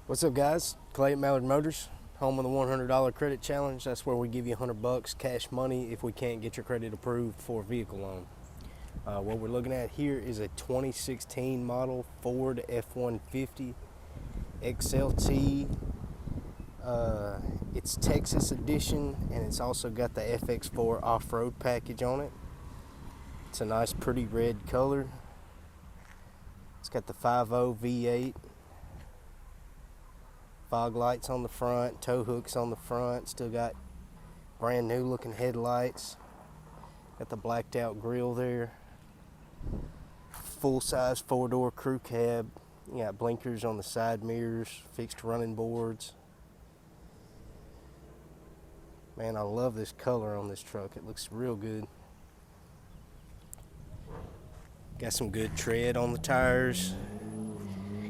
What's up, guys? Clay at Mallard Motors, home of the $100 credit challenge. That's where we give you $100 cash money if we can't get your credit approved for a vehicle loan. What we're looking at here is a 2016 model Ford F-150 XLT. It's Texas edition, and it's also got the FX-4 off-road package on it. It's a nice, pretty red color. It's got the 5.0 V8. Fog lights on the front, tow hooks on the front, still got brand new looking headlights. Got the blacked out grille there. Full size 4-door crew cab. You got blinkers on the side mirrors, fixed running boards. Man, I love this color on this truck. It looks real good. Got some good tread on the tires.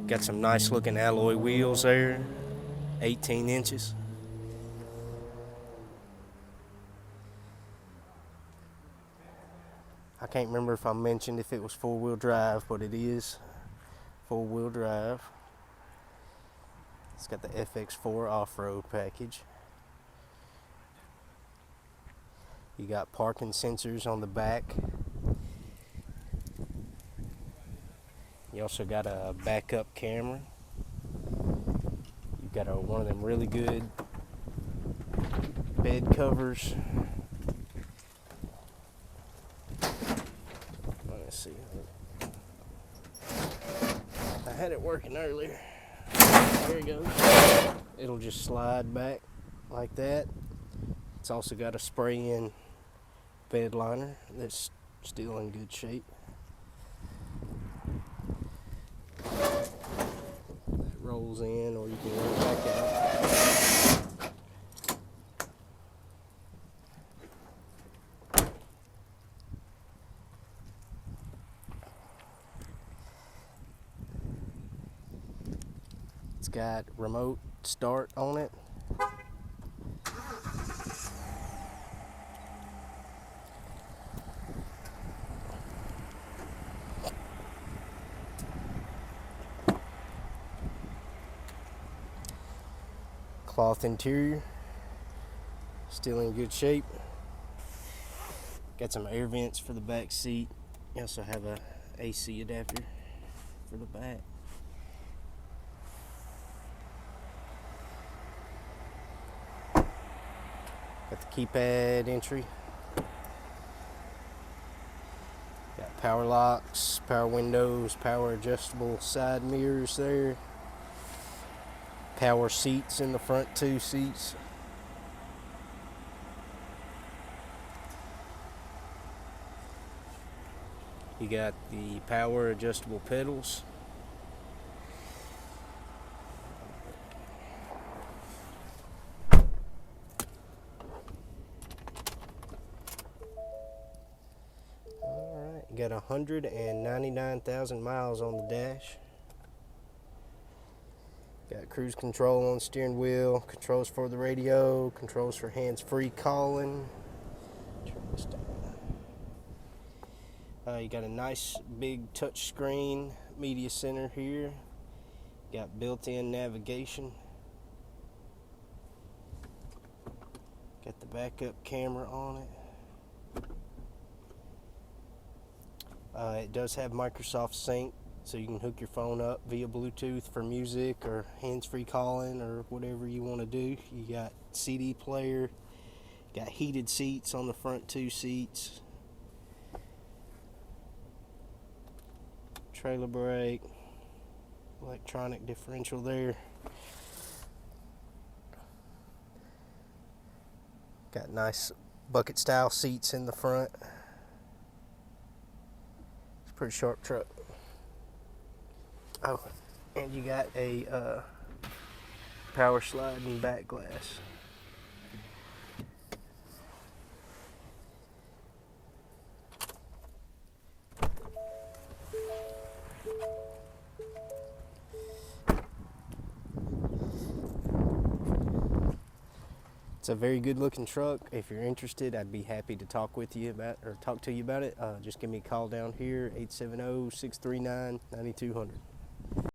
Got some nice looking alloy wheels there. 18 inches. I can't remember if I mentioned if it was 4-wheel drive, but it is 4-wheel drive. It's got the FX4 off-road package. You got parking sensors on the back. You also got a backup camera. You've got one of them really good bed covers. Let's see. I had it working earlier. There it goes. It'll just slide back like that. It's also got a spray-in bed liner that's still in good shape. Rolls in, or you can roll it back out. It's got remote start on it. Cloth interior, still in good shape. Got some air vents for the back seat. You also have a AC adapter for the back. Got the keypad entry. Got power locks, power windows, power adjustable side mirrors there. Power seats in the front 2 seats. You got the power adjustable pedals. Alright, you got 199,000 miles on the dash. Got cruise control on the steering wheel, controls for the radio, controls for hands-free calling. Turn this down. You got a nice big touch screen media center here. Got built-in navigation. Got the backup camera on it. It does have Microsoft Sync, so you can hook your phone up via Bluetooth for music or hands-free calling or whatever you want to do. You got CD player, got heated seats on the front 2 seats, trailer brake, electronic differential there. Got nice bucket style seats in the front. It's a pretty sharp truck. Oh, and you got a power sliding back glass. It's a very good looking truck. If you're interested, I'd be happy to talk to you about it. Just give me a call down here, 870-639-9200.